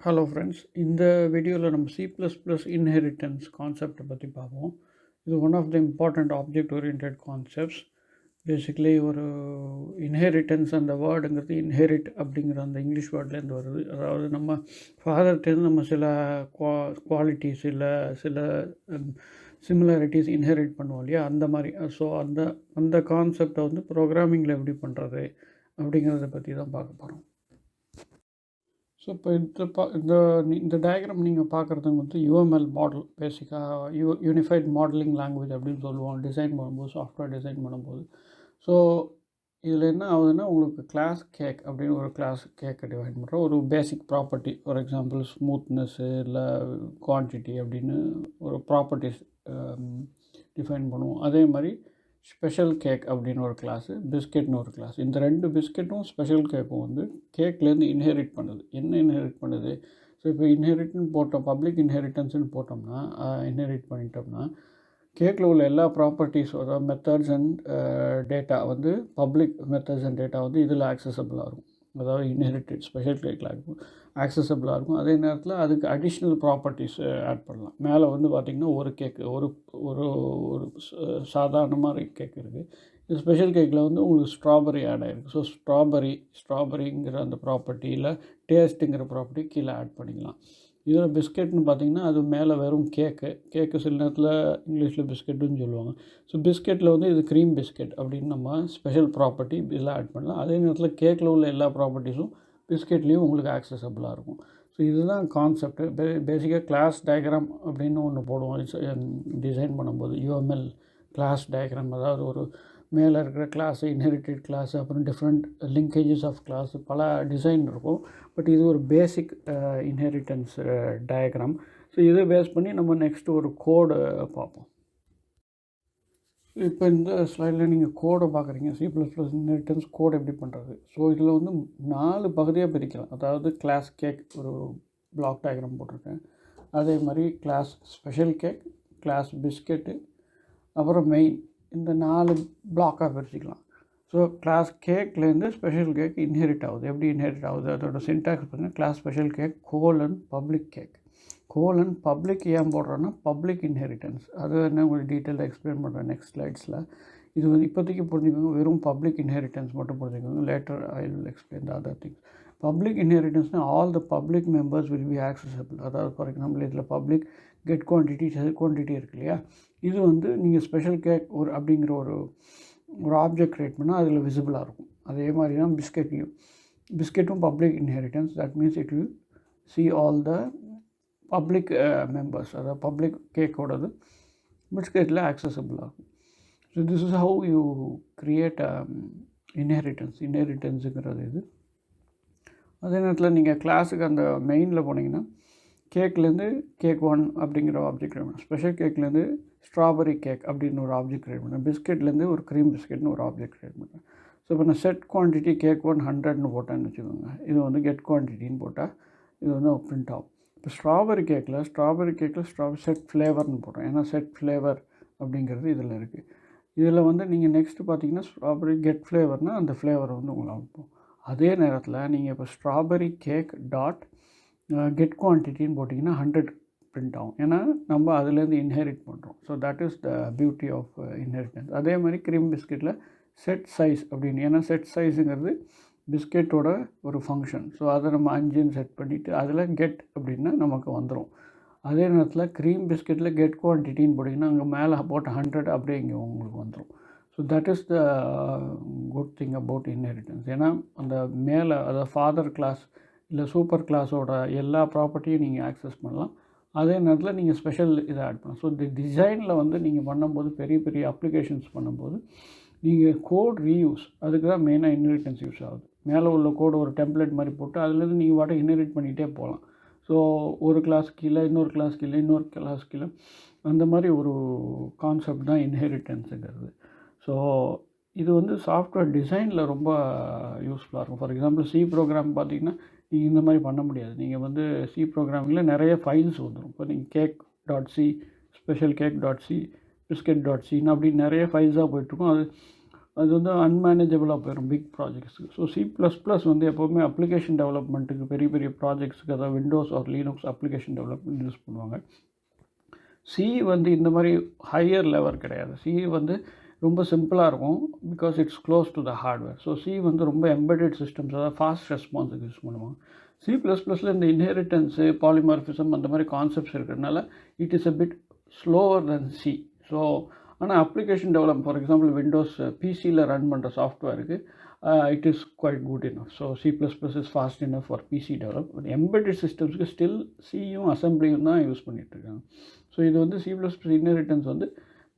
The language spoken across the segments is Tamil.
ஹலோ ஃப்ரெண்ட்ஸ், இந்த வீடியோவில் நம்ம C++ இன்ஹெரிட்டன்ஸ் கான்செப்டை பற்றி பார்ப்போம். இது one of the important object oriented concepts. Basically ஒரு இன்ஹெரிட்டன்ஸ், அந்த வேர்டுங்கிறது இன்ஹெரிட் அப்படிங்கிற அந்த இங்கிலீஷ் வேர்ட்லேருந்து வருது. அதாவது நம்ம ஃபாதர்கிட்டேருந்து நம்ம சில குவாலிட்டிஸ் இல்லை சில சிமிலாரிட்டிஸ் இன்ஹெரிட் பண்ணுவோம் இல்லையா, அந்த மாதிரி. ஸோ அந்த அந்த கான்செப்டை வந்து ப்ரோக்ராமிங்கில் எப்படி பண்ணுறது அப்படிங்கிறத பற்றி தான் பார்க்க போகிறோம். ஸோ இப்போ இந்த டயக்ராம் நீங்கள் பார்க்குறது வந்து UML மாடல். பேசிக்காக யூனிஃபைட் மாடலிங் லாங்குவேஜ் அப்படின்னு சொல்லுவோம் டிசைன் பண்ணும்போது, சாஃப்ட்வேர் டிசைன் பண்ணும்போது. ஸோ இதில் என்ன ஆகுதுன்னா, உங்களுக்கு கிளாஸ் கேக் அப்படின்னு ஒரு கிளாஸ் கேக்கை டிஃபைன் பண்ணுறோம். ஒரு பேசிக் ப்ராப்பர்ட்டி, ஃபார் எக்ஸாம்பிள் ஸ்மூத்னஸ்ஸு இல்லை குவான்டிட்டி அப்படின்னு ஒரு ப்ராப்பர்ட்டிஸ் டிஃபைன் பண்ணுவோம். அதே மாதிரி ஸ்பெஷல் கேக் அப்படின்னு ஒரு கிளாஸு, பிஸ்கெட்னு ஒரு கிளாஸ். இந்த ரெண்டு பிஸ்கெட்டும் ஸ்பெஷல் கேக்கும் வந்து கேக்லேருந்து இன்ஹெரிட் பண்ணுது. என்ன இன்ஹெரிட் பண்ணுது? ஸோ இப்போ இன்ஹெரிட்னு போட்டோம், பப்ளிக் இன்ஹெரிட்டன்ஸ்னு போட்டோம்னா, இன்ஹெரிட் பண்ணிட்டோம்னா, கேக்கில் உள்ள எல்லா ப்ராப்பர்ட்டிஸ், அதாவது மெத்தட்ஸ் அண்ட் டேட்டா வந்து பப்ளிக் மெத்தட்ஸ் அண்ட் டேட்டா வந்து இதில் ஆக்சசபிளாக இருக்கும். அதாவது இன்ஹெரிட்டட் ஸ்பெஷல் கேக்கில் இருக்கும், ஆக்சசபிளாக இருக்கும். அதே நேரத்தில் அதுக்கு அடிஷ்னல் ப்ராப்பர்ட்டிஸ் ஆட் பண்ணலாம். மேலே வந்து பார்த்திங்கன்னா ஒரு கேக்கு, ஒரு ஒரு ஒரு சாதாரண மாதிரி கேக் இருக்குது. இந்த ஸ்பெஷல் கேக்கில் வந்து உங்களுக்கு ஸ்ட்ராபெரி ஆட் ஆகிருக்கு. ஸோ ஸ்ட்ராபெரிங்கிற அந்த ப்ராப்பர்ட்டியில் டேஸ்ட்டுங்கிற ப்ராப்பர்ட்டி கீழே ஆட் பண்ணிக்கலாம். இதில் பிஸ்கெட்னு பார்த்திங்கன்னா அது மேலே வெறும் கேக்கு சில நேரத்தில் இங்கிலீஷில் பிஸ்கெட்டுன்னு சொல்லுவாங்க. ஸோ பிஸ்கெட்டில் வந்து இது க்ரீம் பிஸ்கெட் அப்படின்னு நம்ம ஸ்பெஷல் ப்ராப்பர்ட்டி இதில் ஆட் பண்ணலாம். அதே நேரத்தில் கேக்கில் உள்ள எல்லா ப்ராப்பர்ட்டிஸும் பிஸ்கெட்லேயும் உங்களுக்கு ஆக்சசபிளாக இருக்கும். ஸோ இதுதான் கான்செப்ட்டு. பேசிக்காக கிளாஸ் டயக்ராம் அப்படின்னு ஒன்று போடுவோம் டிசைன் பண்ணும்போது. UML கிளாஸ் டயக்ராம், அதாவது ஒரு மேலே இருக்கிற கிளாஸு, இன்ஹெரிட்டட் கிளாஸு, அப்புறம் டிஃப்ரெண்ட் லிங்கேஜஸ் ஆஃப் கிளாஸு, பல டிசைன் இருக்கும். பட் இது ஒரு பேசிக் இன்ஹெரிட்டன்ஸ் டயக்ராம். ஸோ இதை பேஸ் பண்ணி நம்ம நெக்ஸ்ட்டு ஒரு கோடு பார்ப்போம். இப்போ இந்த ஸ்லைடில் நீங்கள் கோடை பார்க்குறீங்க, C++ இன்ஹெரிட்டன்ஸ் கோடு எப்படி பண்ணுறது. ஸோ இதில் வந்து 4 பகுதியாக பிரிக்கலாம். அதாவது கிளாஸ் கேக் ஒரு பிளாக் டயக்ராம் போட்டிருக்கேன். அதே மாதிரி class special cake, class biscuit, அப்புறம் மெயின், இந்த 4 பிளாக்காக பிரிச்சுக்கலாம். ஸோ கிளாஸ் கேக்லேருந்து ஸ்பெஷல் கேக் இன்ஹெரிட் ஆகுது. எப்படி இன்ஹெரிட் ஆகுது, அதோட சின்டாக்ஸ் பார்த்தீங்கன்னா, class special cake public cake. Public ஏன் போடுறோன்னா பப்ளிக் இன்ஹெரிட்டன்ஸ். அது என்ன உங்களுக்கு டீட்டெயிலாக எக்ஸ்பிளைன் பண்ணுறேன் நெக்ஸ்ட் ஸ்லைட்ஸில். இது வந்து இப்போதைக்கு புரிஞ்சுக்கோங்க, வெறும் பப்ளிக் இன்ஹெரிட்டன்ஸ் மட்டும் புரிஞ்சுக்கோங்க. Later I will explain the other things. Public இன்ஹெரிட்டன்ஸ்னால் all the public members will be accessible. அதாவது ஃபார் எக்ஸாம்பிள் இதில் public get quantity, sell quantity இருக்கு இல்லையா, இது வந்து நீங்கள் ஸ்பெஷல் கேக் ஒரு அப்படிங்கிற ஒரு ஆப்ஜெக்ட் க்ரியேட் பண்ணால் அதில் விசிபிளாக இருக்கும். அதே மாதிரி தான் பிஸ்கெட்டும் public inheritance. That means it will see all the public members, அதாவது பப்ளிக் கேக்கோடது பிஸ்கெட்டில் ஆக்சசபிள் ஆகும். So this is how you create இன்ஹெரிட்டன்ஸுங்கிறது இது. அதே நேரத்தில் நீங்கள் கிளாஸுக்கு அந்த மெயினில் போனீங்கன்னா, கேக்லேருந்து கேக் 1 அப்படிங்கிற ஆப்ஜெக்ட் க்ரியேட் பண்ணேன், ஸ்பெஷல் கேக்லேருந்து ஸ்ட்ராபெரி கேக் அப்படின்னு ஒரு ஆப்ஜெக்ட் க்ரியேட் பண்ணேன், பிஸ்கெட்லேருந்து ஒரு க்ரீம் பிஸ்கெட்னு ஒரு ஆப்ஜெக்ட் க்ரியேட் பண்ணேன். ஸோ இப்போ நான் செட் குவான்டிட்டி கேக் 1 100ன்னு போட்டேன்னு வச்சுக்கோங்க. இது வந்து கெட் குவான்டிட்டின்னு போட்டால் இது வந்து பிரிண்ட் ஆகும். இப்போ ஸ்ட்ராபெரி கேக்கில் செட் ஃப்ளேவர்னு போடுறோம். ஏன்னா செட் ஃப்ளேவர் அப்படிங்கிறது இதில் இருக்குது. இதில் வந்து நீங்கள் நெக்ஸ்ட்டு பார்த்தீங்கன்னா ஸ்ட்ராபெரி கெட் ஃப்ளேவர்னால் அந்த ஃப்ளேவர் வந்து உங்களுக்கு அனுப்பும். அதே நேரத்தில் நீங்கள் இப்போ ஸ்ட்ராபெரி கேக் டாட் கெட் குவான்டிட்டின்னு போட்டிங்கன்னா 100 பிரிண்ட் ஆகும். ஏன்னா நம்ம அதுலேருந்து இன்ஹெரிட் பண்ணுறோம். So that is the beauty of inheritance. அதே மாதிரி க்ரீம் பிஸ்கெட்டில் செட் சைஸ் அப்படின்னு, ஏன்னா செட் சைஸுங்கிறது பிஸ்கெட்டோட ஒரு ஃபங்க்ஷன். ஸோ அதை நம்ம 5ன்னு செட் பண்ணிவிட்டு அதில் கெட் அப்படின்னா நமக்கு வந்துடும். அதே நேரத்தில் க்ரீம் பிஸ்கெட்டில் கெட் குவான்டிட்டின்னு போட்டிங்கன்னா அங்கே மேலே போட்ட 100 அப்படியே இங்கே உங்களுக்கு வந்துடும். So that is the good thing about inheritance. ஏன்னா அந்த மேலே அதாவது ஃபாதர் கிளாஸ் இல்லை சூப்பர் கிளாஸோட எல்லா ப்ராப்பர்ட்டியும் நீங்கள் ஆக்சஸ் பண்ணலாம். அதே நேரத்தில் நீங்கள் ஸ்பெஷல் இதை ஆட் பண்ணலாம். ஸோ இந்த டிசைனில் வந்து நீங்கள் பண்ணும்போது, பெரிய பெரிய அப்ளிகேஷன்ஸ் பண்ணும்போது, நீங்கள் கோட் ரீயூஸ், அதுக்கு தான் மெயினாக இன்ஹெரிட்டன்ஸ் யூஸ் ஆகுது. மேலே உள்ள கோடு ஒரு டெம்ப்ளேட் மாதிரி போட்டு அதுலேருந்து நீங்கள் வாட்டை இன்ஹெரிட் பண்ணிகிட்டே போகலாம். ஸோ ஒரு கிளாஸ் கீழே இன்னொரு கிளாஸ் கீழே அந்த மாதிரி ஒரு கான்செப்ட் தான் இன்ஹெரிட்டன்ஸுங்கிறது. ஸோ இது வந்து சாஃப்ட்வேர் டிசைனில் ரொம்ப யூஸ்ஃபுல்லாக இருக்கும். ஃபார் எக்ஸாம்பிள் C ப்ரோக்ராம் பார்த்திங்கன்னா நீங்கள் இந்த மாதிரி பண்ண முடியாது. நீங்கள் வந்து C ப்ரோக்ராமிங்கில் நிறைய ஃபைல்ஸ் வந்துடும். இப்போ நீங்கள் கேக்.c, ஸ்பெஷல் கேக்.c, பிஸ்கெட்.cன்னு அப்படி நிறைய ஃபைல்ஸாக போய்ட்டுருக்கும். அது அது வந்து அன்மேனேஜபிளாக போயிடும் பிக் ப்ராஜெக்ட்ஸுக்கு. ஸோ C++ வந்து எப்போவுமே அப்ளிகேஷன் டெவலப்மெண்ட்டுக்கு பெரிய பெரிய ப்ராஜெக்ட்ஸுக்கு, அதாவது Windows or Linux application development use பண்ணுவாங்க. சி வந்து இந்த மாதிரி ஹையர் லெவல் கிடையாது. சி வந்து ரொம்ப சிம்பிளாக இருக்கும் because it's close to the hardware. So C வந்து ரொம்ப எம்பெடட் சிஸ்டம்ஸ், அதாவது ஃபாஸ்ட் ரெஸ்பான்ஸுக்கு யூஸ் பண்ணுவாங்க. C++ல இந்த இன்ஹெரிட்டன்ஸு, பாலிமார்ஃபிசம் அந்த மாதிரி கான்செப்ட்ஸ் இருக்கிறதுனால it is a bit slower than C. So ஆனால் application develop, for example Windows பிசியில் ரன் பண்ணுற சாஃப்ட்வேருக்கு it is quite good enough. So C++ is fast enough for PC develop. But embedded சிஸ்டம்ஸ்க்கு ஸ்டில் சியும் அசம்பிளியும் தான் யூஸ் பண்ணிகிட்ருக்காங்க. ஸோ இது வந்து C++ இன்ஹெரிட்டன்ஸ் வந்து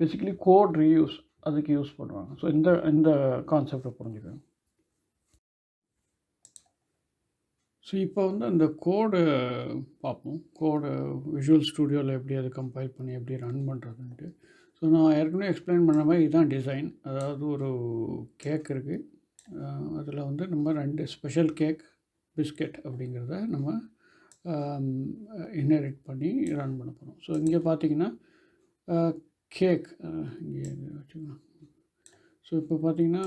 பேசிக்கலி கோட் ரீயூஸ் அதுக்கு யூஸ் பண்ணுவாங்க. ஸோ இந்த கான்செப்டை புரிஞ்சுக்கணும். ஸோ இப்போ வந்து அந்த கோடு பார்ப்போம். கோடு விஷுவல் ஸ்டுடியோவில் எப்படி அதை கம்பைல் பண்ணி எப்படி ரன் பண்ணுறதுன்ட்டு. ஸோ நான் ஏற்கனவே எக்ஸ்பிளைன் பண்ண மாதிரி இதுதான் டிசைன். அதாவது ஒரு கேக் இருக்குது, அதில் வந்து நம்ம 2 ஸ்பெஷல் கேக் பிஸ்கெட் அப்படிங்கிறத நம்ம இன்ஹெரிட் பண்ணி ரன் பண்ண போகிறோம். ஸோ இங்கே பார்த்தீங்கன்னா கேக் இங்கே வச்சுக்கலாம். ஸோ இப்போ பார்த்தீங்கன்னா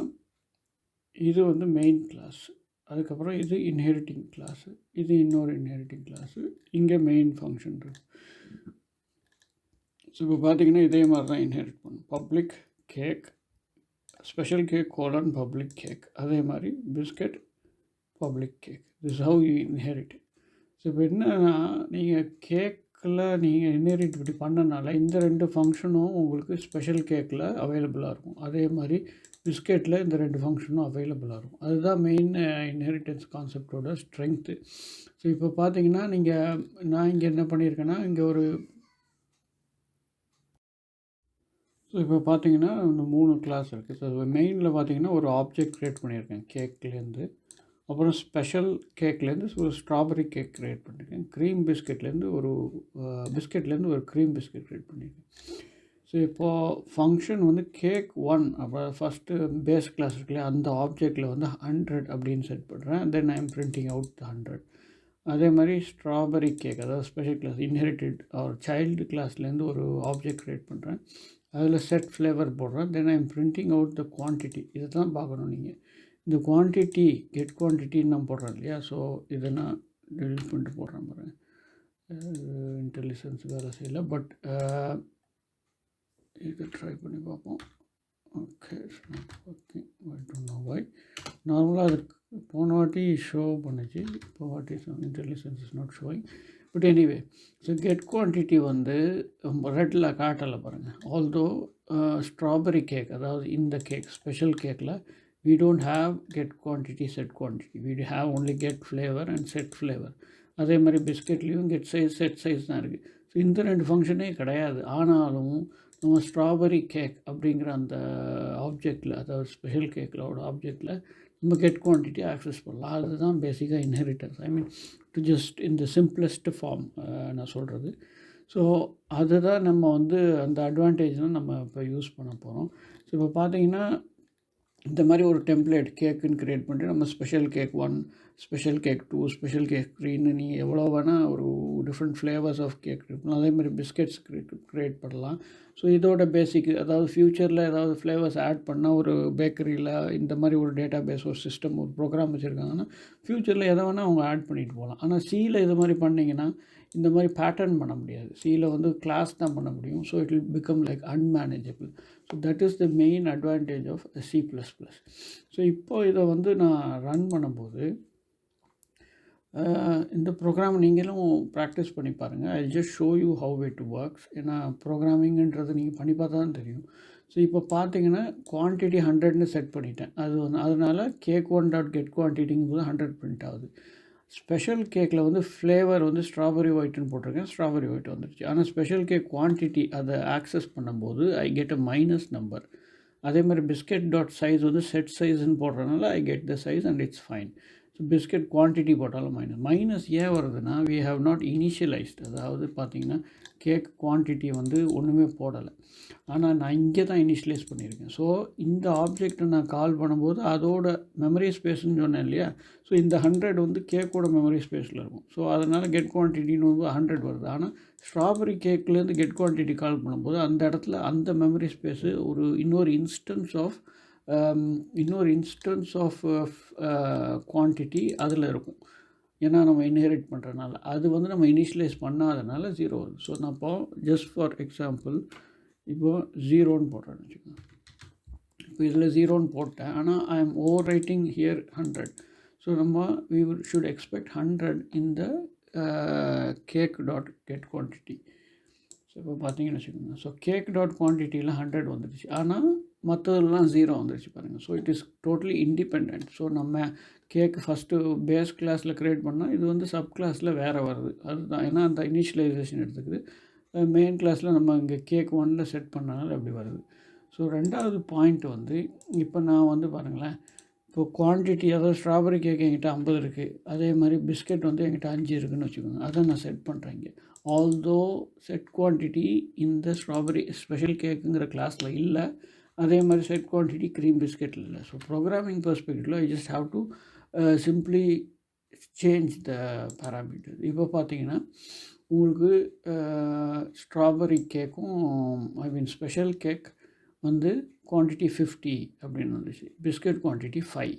இது வந்து மெயின் கிளாஸ், அதுக்கப்புறம் இது இன்ஹெரிட்டிங் கிளாஸு, இது இன்னொரு இன்ஹெரிட்டிங் கிளாஸு, இங்கே மெயின் ஃபங்க்ஷன் இருக்குது. ஸோ இப்போ பார்த்தீங்கன்னா இதே மாதிரி தான் இன்ஹெரிட் பண்ணும். Public cake, special cake colon public cake, அதே மாதிரி biscuit public cake. This how you inherit. So இப்போ என்னன்னா, நீங்கள் கேக்கில் நீங்கள் இன்ஹெரிட் இப்படி பண்ணனால இந்த 2 ஃபங்க்ஷனும் உங்களுக்கு ஸ்பெஷல் கேக்கில் அவைலபிளாக இருக்கும். அதே மாதிரி பிஸ்கெட்டில் இந்த 2 ஃபங்க்ஷனும் அவைலபிளாக இருக்கும். அதுதான் மெயின் இன்ஹெரிட்டன்ஸ் கான்செப்டோட ஸ்ட்ரென்த்து. ஸோ இப்போ பார்த்தீங்கன்னா நான் இங்கே என்ன பண்ணியிருக்கேன்னா, இங்கே ஒரு ஸோ இப்போ பார்த்தீங்கன்னா இந்த 3 கிளாஸ் இருக்குது. ஸோ மெயினில் பார்த்தீங்கன்னா ஒரு ஆப்ஜெக்ட் க்ரியேட் பண்ணியிருக்கேன் கேக்லேருந்து. அப்புறம் ஸ்பெஷல் கேக்லேருந்து ஒரு ஸ்ட்ராபெரி கேக் க்ரியேட் பண்ணியிருக்கேன். க்ரீம் பிஸ்கெட்லேருந்து ஒரு க்ரீம் பிஸ்கெட் க்ரியேட் பண்ணியிருக்கேன். ஸோ இப்போது ஃபங்க்ஷன் வந்து கேக் 1 அப்போ ஃபஸ்ட்டு பேஸ் கிளாஸ் இருக்குல்லையா, அந்த ஆப்ஜெக்டில் வந்து 100 அப்படின்னு செட் பண்ணுறேன். Then I am printing out 100. அதே மாதிரி ஸ்ட்ராபெரி கேக், அதாவது special class inherited or child கிளாஸ்லேருந்து ஒரு ஆப்ஜெக்ட் க்ரியேட் பண்ணுறேன். அதில் செட் ஃப்ளேவர் போடுறேன். Then I am printing out the quantity. இதை தான் பார்க்கணும் நீங்கள். இந்த குவான்டிட்டி கெட் குவான்டிட்டின்னு நான் போடுறேன் இல்லையா. ஸோ இதை நான் டெலிட் பண்ணிட்டு போடுறேன் பாருங்கள். இன்டெலிஜென்ஸ் வேலை செய்யலை, பட் இதை ட்ரை பண்ணி பார்ப்போம். Okay, it's not working. I don't know why. நார்மலாக அது போன வாட்டி ஷோ பண்ணுச்சு, இப்போ வாட்டி intelligence is not showing. But anyway, so get quantity வந்து ரெட்டில் காட்டலை பாருங்கள். ஆல்தோ ஸ்ட்ராபெரி கேக், அதாவது இந்த கேக் ஸ்பெஷல் கேக்கில் we don't have get quantity set quantity, we have only get flavor and set flavor. அதே மாதிரி பிஸ்கெட்லேயும் கெட் சைஸ் செட் சைஸ் தான் இருக்குது. ஸோ இந்த 2 ஃபங்க்ஷனே கிடையாது. ஆனாலும் நம்ம ஸ்ட்ராபெரி கேக் அப்படிங்கிற அந்த ஆப்ஜெக்டில், அதாவது ஸ்பெஷல் கேக்கிலோட ஆப்ஜெக்டில் நம்ம கெட் குவான்டிட்டி ஆக்சஸ் பண்ணலாம். அதுதான் பேசிக்காக inheritance. I mean to just இந்த சிம்பிளஸ்ட் ஃபார்ம் நான் சொல்கிறது. ஸோ அதுதான் நம்ம வந்து அந்த அட்வான்டேஜ்னால் நம்ம இப்போ யூஸ் பண்ண போகிறோம். ஸோ இப்போ பார்த்தீங்கன்னா இந்த மாதிரி ஒரு டெம்ப்ளேட் கேக்குன்னு க்ரியேட் பண்ணிட்டு நம்ம special cake 1, special cake 2, special cake 3ன்னு நீங்கள் எவ்வளோ வேணால் ஒரு different flavours of cake create பண்ணலாம். அதே மாதிரி பிஸ்கெட்ஸ் க்ரியேட் பண்ணலாம். ஸோ இதோட பேசிக், அதாவது ஃப்யூச்சரில் ஏதாவது ஃப்ளேவர்ஸ் ஆட் பண்ணால் ஒரு பேக்கரியில் இந்த மாதிரி ஒரு டேட்டா பேஸ், ஒரு சிஸ்டம், ஒரு ப்ரோக்ராம் வச்சுருக்காங்கன்னா ஃப்யூச்சரில் எதை வேணால் அவங்க ஆட் பண்ணிட்டு போகலாம். ஆனால் சியில் இது மாதிரி பண்ணிங்கன்னா இந்த மாதிரி பேட்டர்ன் பண்ண முடியாது. சியில் வந்து கிளாஸ் தான் பண்ண முடியும். So it will become like unmanageable. So that is the main advantage of C++. So இப்போ இதை வந்து நான் ரன் பண்ணும்போது இந்த ப்ரோக்ராம் நீங்களும் ப்ராக்டிஸ் பண்ணி பாருங்கள். I just show you how it works. ஏன்னா ப்ரோக்ராமிங்கிறது நீங்கள் பண்ணி பார்த்தா தான் தெரியும். ஸோ இப்போ பார்த்தீங்கன்னா குவான்டிட்டி 100ன்னு செட் பண்ணிட்டேன். அது வந்து அதனால் கேக் 1 டாட் கெட் குவான்டிட்டிங்கும் போது 100 பிரிண்ட் ஆகுது. ஸ்பெஷல் கேக்கில் வந்து ஃப்ளேவர் வந்து ஸ்ட்ராபெரி ஒயிட்டுன்னு போட்டிருக்கேன், ஸ்ட்ராபெரி ஒயிட் வந்துடுச்சு. ஆனால் ஸ்பெஷல் கேக் குவான்டிட்டி அதை ஆக்சஸ் பண்ணும்போது I get a minus number. அதே மாதிரி பிஸ்கெட் டாட் சைஸ் வந்து செட் சைஸ்ன்னு போடுறதுனால I get the size and it's fine. So biscuit quantity போட்டாலும் மைனஸ் ஏன் வருதுன்னா we have not initialized. அதாவது பார்த்திங்கன்னா கேக் குவான்டிட்டி வந்து ஒன்றுமே போடலை, ஆனால் நான் இங்கே தான் இனிஷியலைஸ் பண்ணியிருக்கேன். ஸோ இந்த ஆப்ஜெக்டை நான் கால் பண்ணும்போது அதோட மெமரி ஸ்பேஸ்ன்னு சொன்னேன் இல்லையா. ஸோ இந்த 100 வந்து கேக்கோட மெமரி ஸ்பேஸில் இருக்கும். ஸோ அதனால் கெட் குவான்டிட்டின்னு வந்து 100 வருது. ஆனால் ஸ்ட்ராபெரி கேக்லேருந்து கெட் குவான்டிட்டி கால் பண்ணும்போது அந்த இடத்துல அந்த மெமரி ஸ்பேஸு ஒரு இன்னொரு இன்ஸ்டன்ஸ் ஆஃப் இன்னொரு இன்ஸ்டன்ஸ் ஆஃப் குவான்டிட்டி அதில் இருக்கும். ஏன்னா நம்ம இன்ஹெரிட் பண்ணுறதுனால அது வந்து நம்ம இனிஷியலைஸ் பண்ணாதனால 0 வருது. ஸோ நான் இப்போ ஜஸ்ட் ஃபார் எக்ஸாம்பிள் இப்போது 0ன்னு போடுறேன்னு வச்சுக்கோங்க. இப்போ இதில் 0ன்னு போட்டேன், ஆனால் I am over writing here 100. So நம்ம we should expect 100 in the cake dot get quantity. So இப்போ பார்த்தீங்கன்னு வச்சுக்கோங்க. ஸோ கேக் டாட் குவான்டிட்டியில் 100 வந்துடுச்சு, ஆனால் மற்றதெல்லாம் 0 வந்துடுச்சு பாருங்கள். So it is totally independent. So நம்ம கேக் ஃபஸ்ட்டு பேஸ் கிளாஸில் க்ரியேட் பண்ணால் இது வந்து சப் கிளாஸில் வேறு வருது. அதுதான் ஏன்னா அந்த இனிஷியலைசேஷன் எடுத்துக்குது. மெயின் கிளாஸில் நம்ம இங்கே கேக் 1ல் செட் பண்ணனால அப்படி வருது. ஸோ ரெண்டாவது பாயிண்ட் வந்து இப்போ நான் வந்து பாருங்களேன், இப்போ குவான்டிட்டி அதாவது ஸ்ட்ராபெரி கேக் என்கிட்ட 50 இருக்குது, அதே மாதிரி பிஸ்கெட் வந்து என்கிட்ட 5 இருக்குதுன்னு வச்சுக்கோங்க. அதை நான் செட் பண்ணுறேன் இங்கே. ஆல்தோ செட் குவான்டிட்டி இந்த ஸ்ட்ராபெரி ஸ்பெஷல் கேக்குங்கிற கிளாஸில் இல்லை, அதே மாதிரி செட் குவான்டிட்டி க்ரீம் பிஸ்கெட்டில் இல்லை. ஸோ ப்ரோக்ராமிங் பெர்ஸ்பெக்டிவில் I just have to simply change the parameter. இப்போ பார்த்தீங்கன்னா உங்களுக்கு ஸ்ட்ராபெரி கேக்கும் ஐ மீன் ஸ்பெஷல் கேக் வந்து குவான்டிட்டி 50 அப்படின்னு வந்துச்சு, பிஸ்கெட் குவான்டிட்டி 5.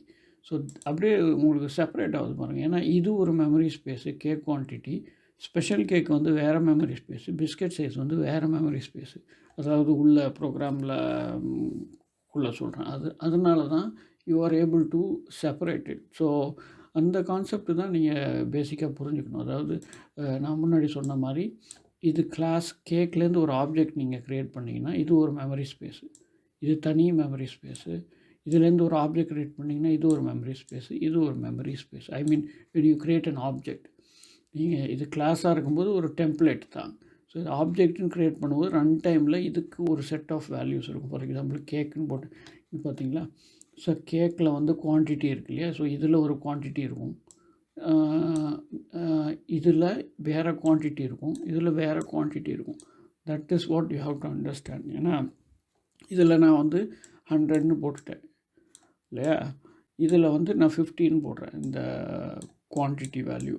ஸோ அப்படியே உங்களுக்கு செப்பரேட் ஆகுது பாருங்கள். ஏன்னா இது ஒரு memory space cake quantity, special cake வந்து வேறு மெமரி ஸ்பேஸு, பிஸ்கெட் சைஸ் வந்து வேறு மெமரி ஸ்பேஸு, அதாவது உள்ள ப்ரோக்ராமில் உள்ளே சொல்கிறேன். அதனால தான் you are able to separate it. So அந்த கான்செப்ட் தான் நீங்கள் பேசிக்காக புரிஞ்சுக்கணும். அதாவது நான் முன்னாடி சொன்ன மாதிரி இது கிளாஸ் கேக்லேருந்து ஒரு ஆப்ஜெக்ட் நீங்கள் க்ரியேட் பண்ணிங்கன்னா இது ஒரு மெமரி ஸ்பேஸு, இது தனி மெமரி ஸ்பேஸு. இதுலேருந்து ஒரு ஆப்ஜெக்ட் க்ரியேட் பண்ணிங்கன்னா இது ஒரு மெமரி ஸ்பேஸு, இது ஒரு memory space. I mean when you create an object, நீங்கள் இது கிளாஸாக இருக்கும்போது ஒரு டெம்ப்ளேட் தான். ஸோ இது ஆப்ஜெக்ட்னு க்ரியேட் பண்ணும்போது ரன் டைமில் இதுக்கு ஒரு செட் ஆஃப் வேல்யூஸ் இருக்கும். ஃபார் எக்ஸாம்பிள் கேக்குன்னு போட்டு இது பார்த்தீங்களா. ஸோ கேக்கில் வந்து குவான்டிட்டி இருக்கு இல்லையா. ஸோ இதில் ஒரு குவான்டிட்டி இருக்கும், இதில் வேறு குவான்டிட்டி இருக்கும், இதில் வேறு குவான்டிட்டி இருக்கும். That is what you have to understand. ஏன்னா இதில் நான் வந்து 100ன்னு போட்டுட்டேன் இல்லையா, இதில் வந்து நான் 15 போடுறேன் இந்த குவான்டிட்டி வேல்யூ,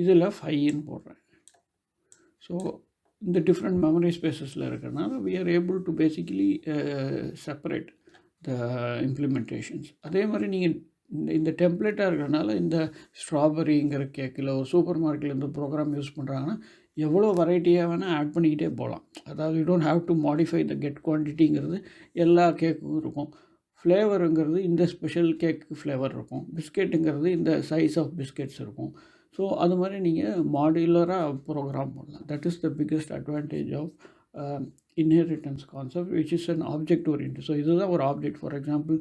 இதில் 5ன்னு போடுறேன். ஸோ இந்த டிஃப்ரெண்ட் மெமரி ஸ்பேஸஸில் இருக்கிறதுனால we are able to basically separate the implementations. அதே மாதிரி நீங்கள் இந்த டெம்ப்ளேட்டாக இருக்கிறதுனால இந்த ஸ்ட்ராபெரிங்கிற கேக்கில் ஒரு சூப்பர் மார்க்கெட்டில் இந்த ப்ரோக்ராம் யூஸ் பண்ணுறாங்கன்னா எவ்வளோ வெரைட்டியாக வேணால் ஆட் பண்ணிக்கிட்டே போகலாம். அதாவது you don't have to modify the get குவான்டிட்டிங்கிறது எல்லா கேக்குக்கும் இருக்கும். ஃப்ளேவருங்கிறது இந்த ஸ்பெஷல் கேக்கு ஃப்ளேவர் இருக்கும், பிஸ்கெட்டுங்கிறது இந்த சைஸ் ஆஃப் பிஸ்கெட்ஸ் இருக்கும். ஸோ அது மாதிரி நீங்கள் மாடுலராக ப்ரோக்ராம் பண்ணலாம். That is the biggest advantage of inheritance concept which is an object orient. So இதுதான் ஒரு object. For example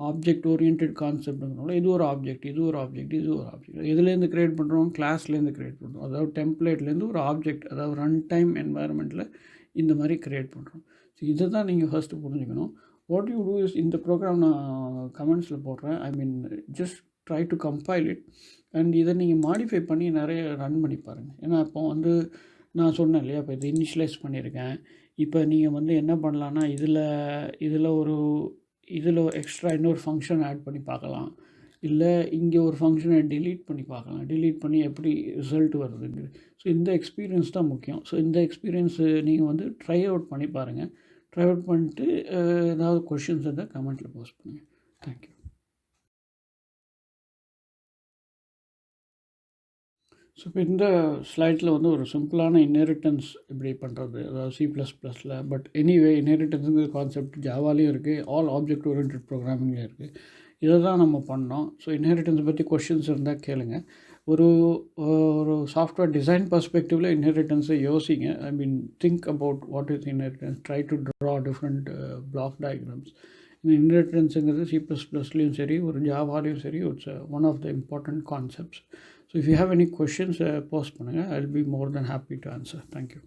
object orient கான்செப்ட்னால இது ஒரு ஆப்ஜெக்ட், இது ஒரு ஆப்ஜெக்ட், இது ஒரு ஆப்ஜெக்ட். எதுலேருந்து க்ரியேட் பண்ணுறோம், கிளாஸ்லேருந்து க்ரியேட் பண்ணுறோம். அதாவது டெம்ப்ளேட்லேருந்து ஒரு ஆப்ஜெக்ட், அதாவது ரன் டைம் என்வாயர்மெண்ட்டில் இந்த மாதிரி க்ரியேட் பண்ணுறோம். ஸோ இதை தான் நீங்கள் ஃபஸ்ட்டு புரிஞ்சுக்கணும். வாட் யூ டூ இஸ், இந்த ப்ரோக்ராம் நான் கமெண்ட்ஸில் போடுறேன், I mean just try to compile it and இதை நீங்கள் மாடிஃபை பண்ணி நிறைய ரன் பண்ணி பாருங்கள். ஏன்னா இப்போ வந்து நான் சொன்னேன் இல்லையா, இப்போ இது இனிஷியலைஸ் பண்ணியிருக்கேன். இப்போ நீங்கள் வந்து என்ன பண்ணலான்னா இதில் எக்ஸ்ட்ரா இன்னொரு ஃபங்க்ஷன் ஆட் பண்ணி பார்க்கலாம், இல்லை இங்கே ஒரு ஃபங்க்ஷனை டிலீட் பண்ணி பார்க்கலாம். டிலீட் பண்ணி எப்படி ரிசல்ட் வருதுங்கிறது. ஸோ இந்த எக்ஸ்பீரியன்ஸ் தான் முக்கியம். ஸோ இந்த எக்ஸ்பீரியன்ஸு நீங்கள் வந்து ட்ரை அவுட் பண்ணி பாருங்கள். ட்ரை அவுட் பண்ணிட்டு ஏதாவது கொஷின்ஸ் இருந்தால் கமெண்ட்டில் போஸ்ட் பண்ணுங்கள். தேங்க்யூ. ஸோ இப்போ இந்த ஸ்லைடில் வந்து ஒரு சிம்பிளான இன்ஹெரிட்டன்ஸ் எப்படி பண்ணுறது, அதாவது C++ல். பட் எனிவே இன்ஹெரிட்டன்ஸுங்கிற கான்செப்ட் ஜாவாலையும் இருக்குது, ஆல் ஆப்ஜெக்ட் ஓரியன்ட் ப்ரோக்ராமிங்லேயும் இருக்குது. இதை தான் நம்ம பண்ணோம். ஸோ இன்ஹெரிட்டன்ஸ் பற்றி கொஷின்ஸ் இருந்தால் கேளுங்க. ஒரு சாஃப்ட்வேர் டிசைன் பர்ஸ்பெக்டிவில் இன்ஹெரிட்டன்ஸை யோசிங்க. I mean think about what is inheritance, try to draw different block diagrams. இந்த இன்ஹெரிட்டன்ஸுங்கிறது C++லேயும் சரி, ஒரு ஜாவாலையும் சரி, it's one of the important concepts. So if you have any questions, post பண்ணுங்க. I'll be more than happy to answer. Thank you.